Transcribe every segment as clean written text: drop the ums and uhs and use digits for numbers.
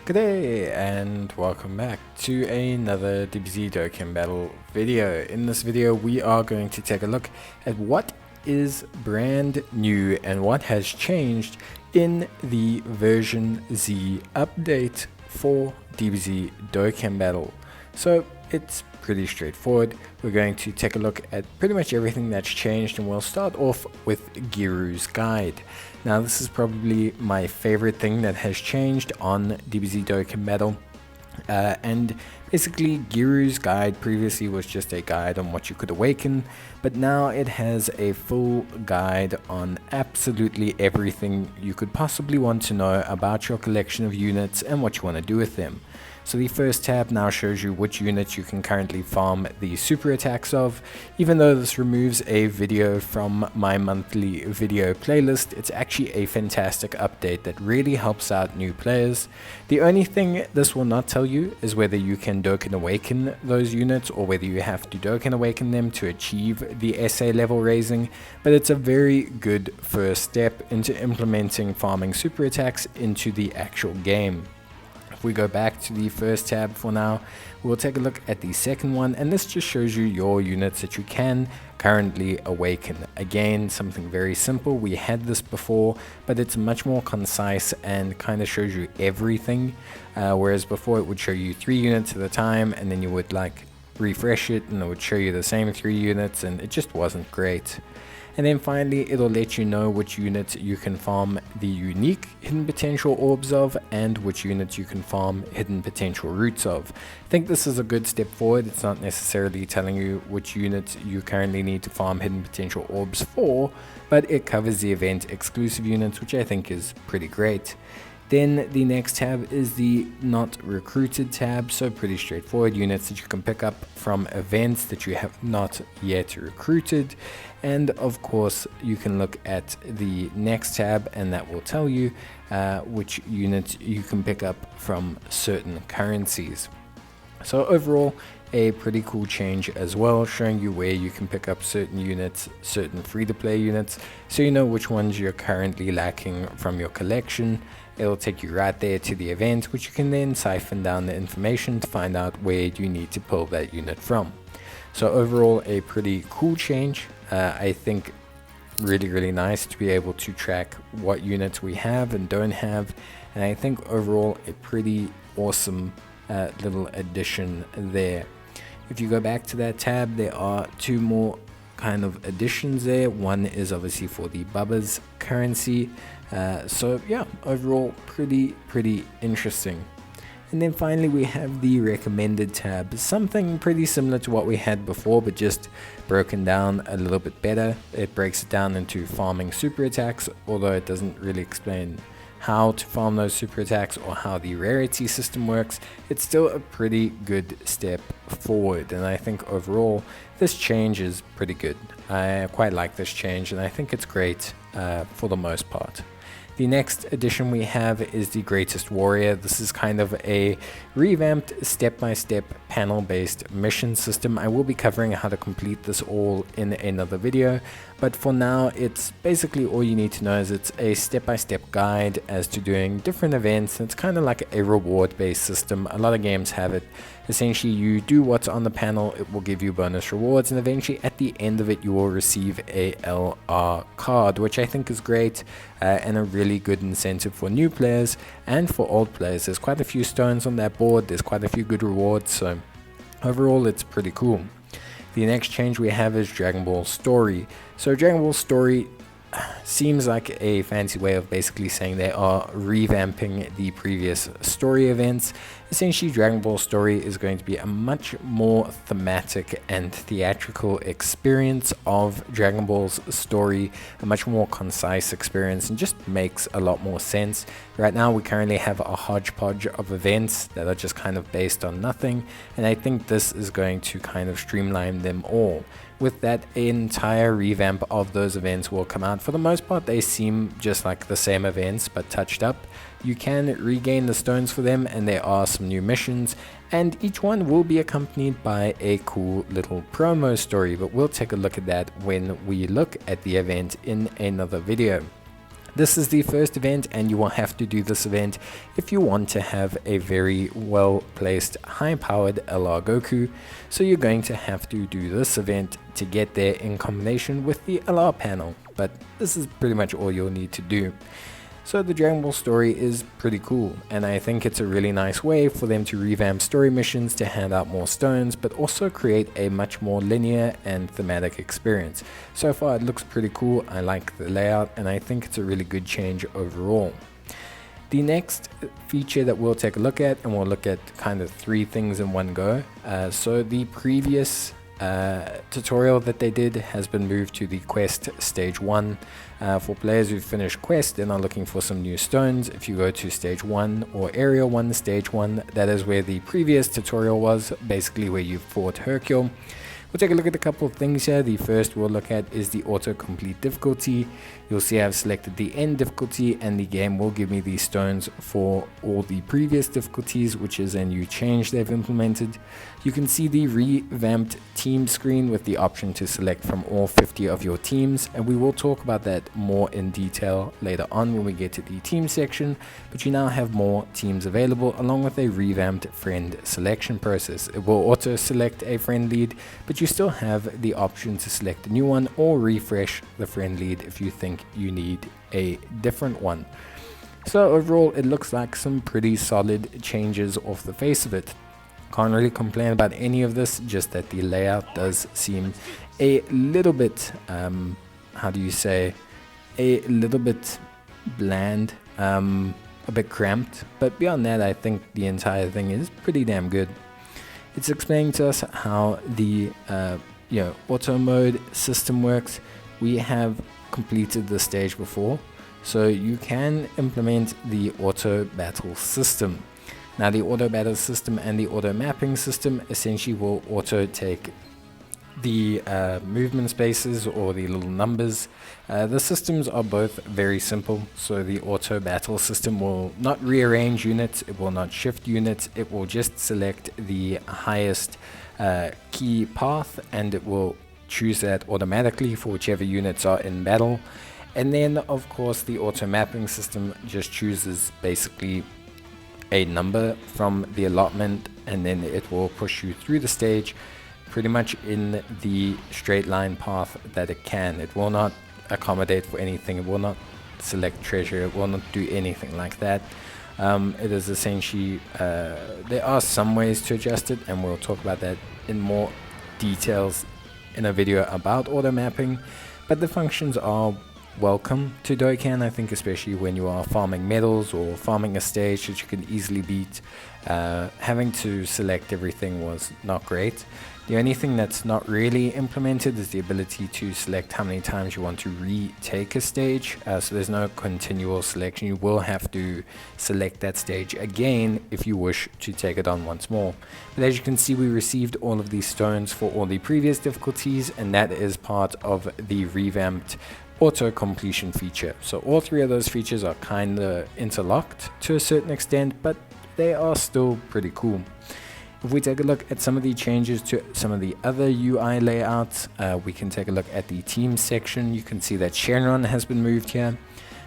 G'day and welcome back to another DBZ Dokkan battle video. In this video we are going to take a look at what is brand new and what has changed in the version Z update for DBZ Dokkan battle. So it's pretty straightforward. We're going to take a look at pretty much everything that's changed, and we'll start off with Giru's guide. Now this is probably my favorite thing that has changed on DBZ Dokkan Battle. And basically Giru's guide previously was just a guide on what you could awaken, but now it has a full guide on absolutely everything you could possibly want to know about your collection of units and what you want to do with them. So the first tab now shows you which units you can currently farm the super attacks of. Even though this removes a video from my monthly video playlist, it's actually a fantastic update that really helps out new players. The only thing this will not tell you is whether you can Dokkan Awaken those units or whether you have to Dokkan Awaken them to achieve the SA level raising, but it's a very good first step into implementing farming super attacks into the actual game. If we go back to the first tab for now, we'll take a look at the second one, and this just shows you your units that you can currently awaken. Again, something very simple. We had this before, but it's much more concise and kind of shows you everything, whereas before it would show you 3 units at a time, and then you would like refresh it and it would show you the same 3 units, and it just wasn't great. And then finally, it'll let you know which units you can farm the unique hidden potential orbs of and which units you can farm hidden potential roots of. I think this is a good step forward. It's not necessarily telling you which units you currently need to farm hidden potential orbs for, but it covers the event exclusive units, which I think is pretty great. Then the next tab is the not recruited tab, so pretty straightforward. Units that you can pick up from events that you have not yet recruited. And of course you can look at the next tab, and that will tell you which units you can pick up from certain currencies. So overall, a pretty cool change as well, showing you where you can pick up certain units, certain free-to-play units, so you know which ones you're currently lacking from your collection. It'll take you right there to the event, which you can then siphon down the information to find out where you need to pull that unit from. So overall, a pretty cool change. I think really nice to be able to track what units we have and don't have, and I think overall a pretty awesome little addition there. If you go back to that tab, there are 2 more kind of additions there. One is obviously for the Bubba's currency. So yeah, overall pretty interesting. And then finally we have the recommended tab, something pretty similar to what we had before, but just broken down a little bit better. It breaks it down into farming super attacks, although it doesn't really explain how to farm those super attacks or how the rarity system works. It's still a pretty good step forward, and I think overall this change is pretty good. I quite like this change, and I think it's great for the most part. The next addition we have is the Greatest Warrior. This is kind of a revamped step-by-step panel-based mission system. I will be covering how to complete this all in another video, but for now it's basically all you need to know is it's a step-by-step guide as to doing different events. It's kind of like a reward-based system. A lot of games have it. Essentially, you do what's on the panel, it will give you bonus rewards, and eventually at the end of it you will receive a LR card, which I think is great and a really good incentive for new players and for old players. There's quite a few stones on that board, there's quite a few good rewards, so overall it's pretty cool. The next change we have is Dragon Ball Story. So Dragon Ball Story seems like a fancy way of basically saying they are revamping the previous story events. Essentially, Dragon Ball Story is going to be a much more thematic and theatrical experience of Dragon Ball's story, a much more concise experience, and just makes a lot more sense. Right now we currently have a hodgepodge of events that are just kind of based on nothing, and I think this is going to kind of streamline them all. With that, an entire revamp of those events will come out. For the most part, they seem just like the same events but touched up. You can regain the stones for them, and there are some new missions, and each one will be accompanied by a cool little promo story, but we'll take a look at that when we look at the event in another video. This is the first event, and you will have to do this event if you want to have a very well placed high powered LR Goku. So you're going to have to do this event to get there in combination with the LR panel, but this is pretty much all you'll need to do. So the Dragon Ball story is pretty cool, and I think it's a really nice way for them to revamp story missions to hand out more stones, but also create a much more linear and thematic experience. So far it looks pretty cool, I like the layout, and I think it's a really good change overall. The next feature that we'll take a look at, and we'll look at kind of three things in one go. So the previous tutorial that they did has been moved to the quest stage 1 for players who finished quest and are looking for some new stones. If you go to stage 1 or area 1 stage 1, that is where the previous tutorial was, basically where you fought Hercule. We'll take a look at a couple of things here. The first we'll look at is the autocomplete difficulty. You'll see I've selected the N difficulty, and the game will give me these stones for all the previous difficulties, which is a new change they've implemented. You can see the revamped team screen with the option to select from all 50 of your teams, and we will talk about that more in detail later on when we get to the team section. But you now have more teams available, along with a revamped friend selection process. It will auto select a friend lead, but you still have the option to select a new one or refresh the friend lead if you think you need a different one. So overall it looks like some pretty solid changes off the face of it. Can't really complain about any of this, just that the layout does seem a little bit how do you say, a little bit bland, a bit cramped, but beyond that I think the entire thing is pretty damn good. It's explaining to us how the auto mode system works. We have completed the stage before, so you can implement the auto battle system. Now the auto battle system and the auto mapping system essentially will auto take the movement spaces or the little numbers. The systems are both very simple. So the auto battle system will not rearrange units, it will not shift units, it will just select the highest key path, and it will choose that automatically for whichever units are in battle. And then of course the auto mapping system just chooses basically a number from the allotment, and then it will push you through the stage pretty much in the straight line path that it can. It will not accommodate for anything, it will not select treasure, it will not do anything like that. It is essentially, there are some ways to adjust it, and we'll talk about that in more details in a video about auto mapping, but the functions are welcome to Dokkan, I think, especially when you are farming medals or farming a stage that you can easily beat. Having to select everything was not great. The only thing that's not really implemented is the ability to select how many times you want to retake a stage. So there's no continual selection. You will have to select that stage again if you wish to take it on once more. But as you can see, we received all of these stones for all the previous difficulties, and that is part of the revamped auto completion feature. So all three of those features are kind of interlocked to a certain extent, but they are still pretty cool. If we take a look at some of the changes to some of the other UI layouts, we can take a look at the team section. You can see that Shenron has been moved here.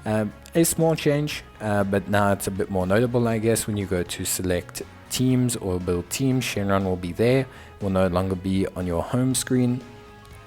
A small change, but now it's a bit more notable, I guess. When you go to select teams or build teams, Shenron will be there, will no longer be on your home screen.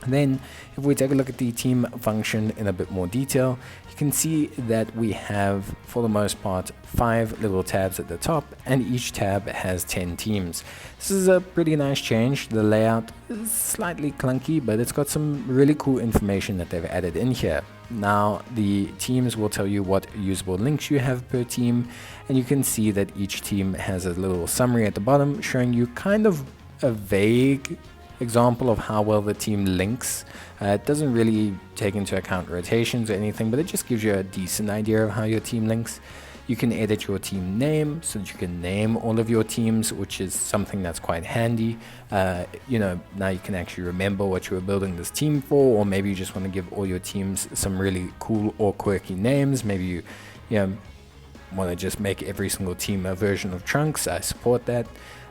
And then if we take a look at the team function in a bit more detail, you can see that we have, for the most part, 5 little tabs at the top, and each tab has 10 teams. This is a pretty nice change. The layout is slightly clunky, but it's got some really cool information that they've added in here. Now the teams will tell you what usable links you have per team, and you can see that each team has a little summary at the bottom showing you kind of a vague example of how well the team links. It doesn't really take into account rotations or anything, but it just gives you a decent idea of how your team links. You can edit your team name so that you can name all of your teams, which is something that's quite handy. Now you can actually remember what you were building this team for, or maybe you just want to give all your teams some really cool or quirky names. Maybe you want to just make every single team a version of Trunks. I support that.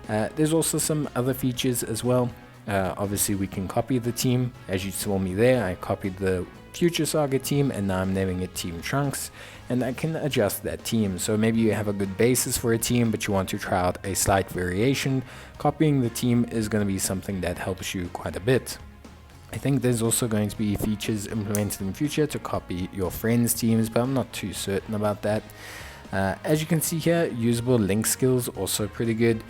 There's also some other features as well. Obviously we can copy the team. As you saw me there, I copied the future Saga team, and now I'm naming it Team Trunks, and I can adjust that team. So maybe you have a good basis for a team, but you want to try out a slight variation. Copying the team is going to be something that helps you quite a bit. I think there's also going to be features implemented in the future to copy your friends' teams, but I'm not too certain about that. As you can see here, usable link skills also pretty good.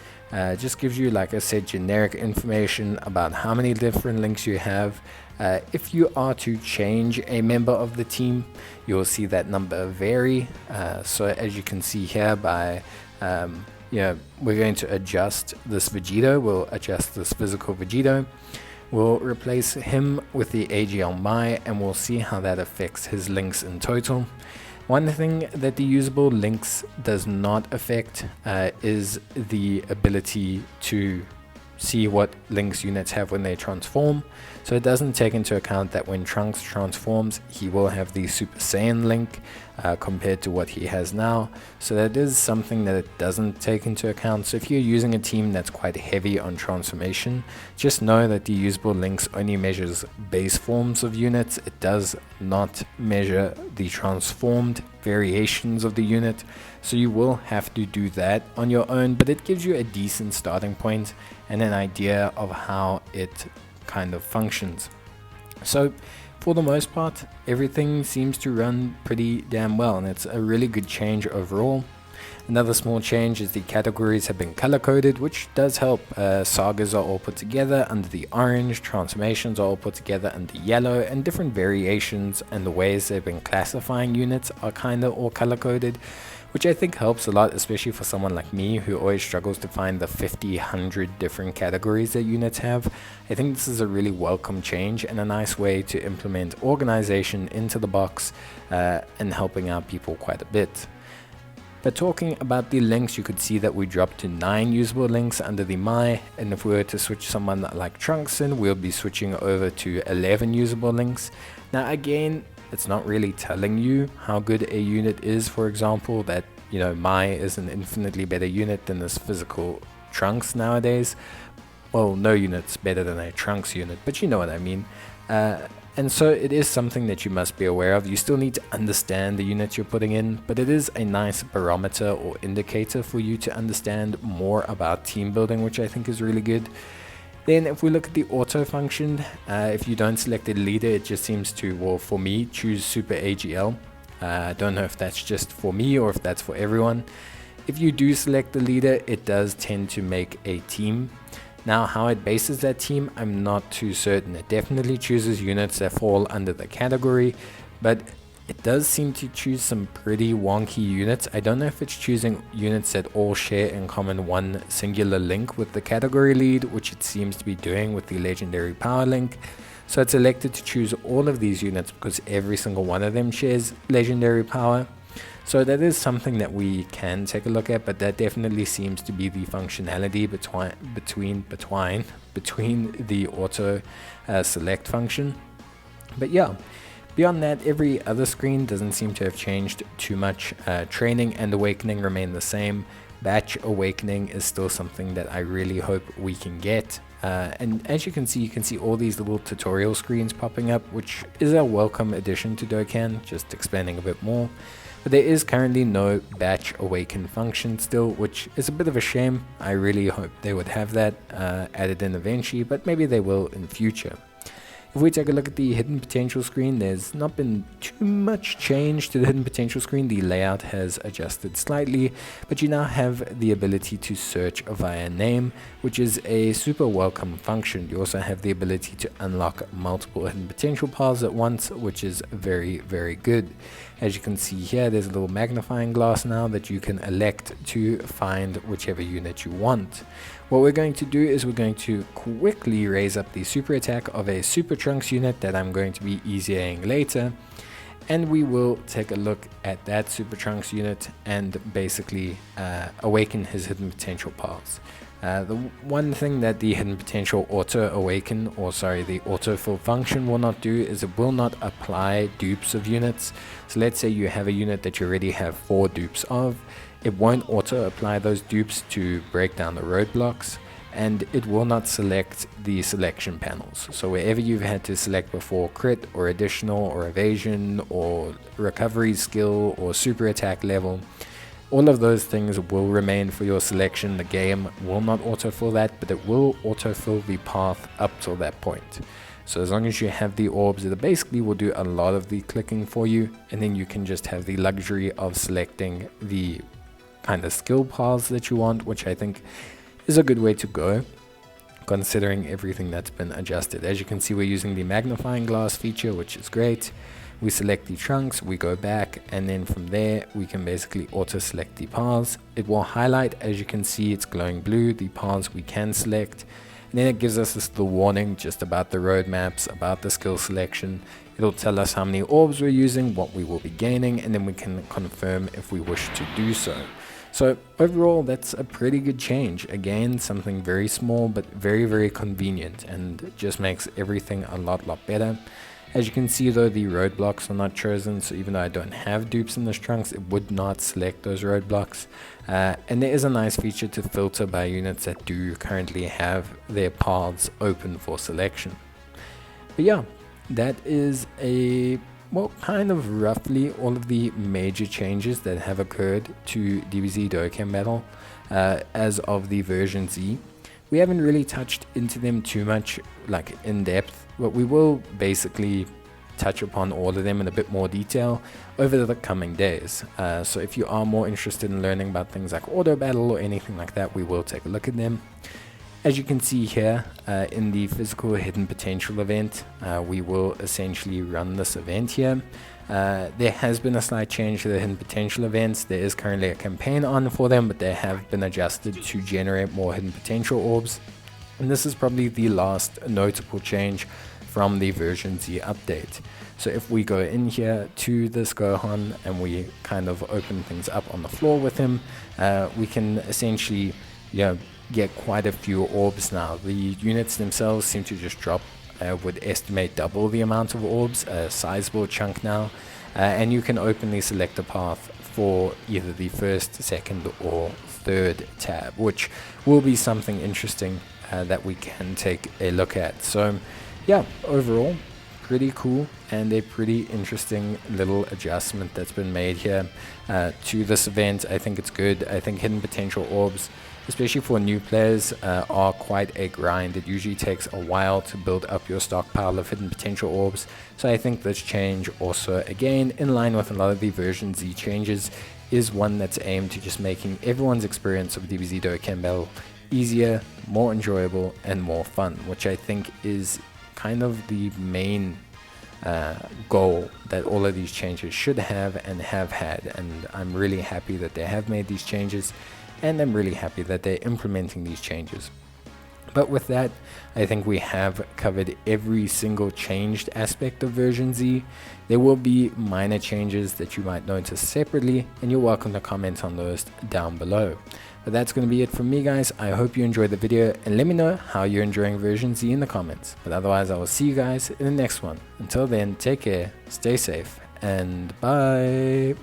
Just gives you, like I said, generic information about how many different links you have. If you are to change a member of the team, you'll see that number vary. So as you can see here, by we're going to adjust this Vegito. We'll adjust this physical Vegito. We'll replace him with the AGL Mai, and we'll see how that affects his links in total. One thing that the usable links does not affect is the ability to see what links units have when they transform. So it doesn't take into account that when Trunks transforms, he will have the Super Saiyan link compared to what he has now. So that is something that it doesn't take into account. So if you're using a team that's quite heavy on transformation, just know that the usable links only measures base forms of units. It does not measure the transformed variations of the unit. So you will have to do that on your own, but it gives you a decent starting point and an idea of how it kind of functions. So for the most part, everything seems to run pretty damn well, and it's a really good change overall. Another small change is the categories have been color coded, which does help. Sagas are all put together under the orange, transformations are all put together under yellow, and different variations and the ways they've been classifying units are kind of all color coded, which I think helps a lot, especially for someone like me who always struggles to find the 100 different categories that units have. I think this is a really welcome change and a nice way to implement organization into the box and helping out people quite a bit. But talking about the links, you could see that we dropped to 9 usable links under the Mai, and if we were to switch someone like Trunks in, we'll be switching over to 11 usable links. Now again, it's not really telling you how good a unit is. For example, that Mai is an infinitely better unit than this physical Trunks nowadays. Well, no unit's better than a Trunks unit, but you know what I mean. And so it is something that you must be aware of. You still need to understand the units you're putting in, but it is a nice barometer or indicator for you to understand more about team building, which I think is really good. Then if we look at the auto function, if you don't select a leader, it just seems to, well, for me, choose Super AGL. I don't know if that's just for me or if that's for everyone. If you do select the leader, it does tend to make a team. Now, how it bases that team, I'm not too certain. It definitely chooses units that fall under the category, but it does seem to choose some pretty wonky units. I don't know if it's choosing units that all share in common one singular link with the category lead, which it seems to be doing with the legendary power link. So it's elected to choose all of these units because every single one of them shares legendary power. So that is something that we can take a look at, but that definitely seems to be the functionality between the auto select function. But yeah, beyond that, every other screen doesn't seem to have changed too much. Training and awakening remain the same. Batch awakening is still something that I really hope we can get. And as you can see all these little tutorial screens popping up, which is a welcome addition to Dokkan, just explaining a bit more. But there is currently no batch awaken function still, which is a bit of a shame. I really hope they would have that added in eventually, but maybe they will in future. If we take a look at the hidden potential screen, there's not been too much change to the hidden potential screen. The layout has adjusted slightly, but you now have the ability to search via name, which is a super welcome function. You also have the ability to unlock multiple hidden potential paths at once, which is very, very good. As you can see here, there's a little magnifying glass now that you can elect to find whichever unit you want. What we're going to do is we're going to quickly raise up the super attack of a Super Trunks unit that I'm going to be easying later, and we will take a look at that Super Trunks unit and basically awaken his hidden potential paths. The one thing that the hidden potential auto awaken, the autofill function will not do is it will not apply dupes of units. So let's say you have a unit that you already have 4 dupes of. It won't auto apply those dupes to break down the roadblocks, and it will not select the selection panels. So wherever you've had to select before crit or additional or evasion or recovery skill or super attack level, all of those things will remain for your selection. The game will not autofill that, but it will autofill the path up till that point. So as long as you have the orbs, it basically will do a lot of the clicking for you, and then you can just have the luxury of selecting the kind of skill paths that you want, which I think is a good way to go, considering everything that's been adjusted. As you can see, we're using the magnifying glass feature, which is great. We select the trunks, we go back, and then from there we can basically auto select the paths. It will highlight, as you can see, it's glowing blue, the paths we can select. And then it gives us this little warning just about the roadmaps, about the skill selection. It'll tell us how many orbs we're using, what we will be gaining, and then we can confirm if we wish to do so. So overall, that's a pretty good change. Again, something very small but very, very convenient, and just makes everything a lot better. As you can see though, the roadblocks are not chosen, so even though I don't have dupes in this trunks, it would not select those roadblocks. And there is a nice feature to filter by units that do currently have their paths open for selection. But yeah, that is well, kind of roughly all of the major changes that have occurred to DBZ Dokkan Battle as of the version Z. We haven't really touched into them too much, like in depth, but we will basically touch upon all of them in a bit more detail over the coming days. So if you are more interested in learning about things like auto battle or anything like that, we will take a look at them. As you can see here, in the physical hidden potential event, we will essentially run this event here. There has been a slight change to the hidden potential events. There is currently a campaign on for them, but they have been adjusted to generate more hidden potential orbs. And this is probably the last notable change from the version Z update. So if we go in here to this Gohan and we kind of open things up on the floor with him, we can essentially, get quite a few orbs now. The units themselves seem to just drop, would estimate double the amount of orbs, a sizable chunk now, and you can openly select a path for either the first, second or third tab, which will be something interesting that we can take a look at. So yeah, overall pretty cool and a pretty interesting little adjustment that's been made here to this event. I think it's good. I think hidden potential orbs, especially for new players, are quite a grind. It usually takes a while to build up your stockpile of hidden potential orbs. So I think this change also, again, in line with a lot of the version Z changes, is one that's aimed to just making everyone's experience of DBZ Dokkan Battle easier, more enjoyable, and more fun, which I think is kind of the main goal that all of these changes should have and have had. And I'm really happy that they have made these changes, and I'm really happy that they're implementing these changes. But with that, I think we have covered every single changed aspect of version Z. There will be minor changes that you might notice separately, and you're welcome to comment on those down below. But that's going to be it from me, guys. I hope you enjoyed the video, and let me know how you're enjoying version Z in the comments. But otherwise, I will see you guys in the next one. Until then, take care, stay safe, and bye.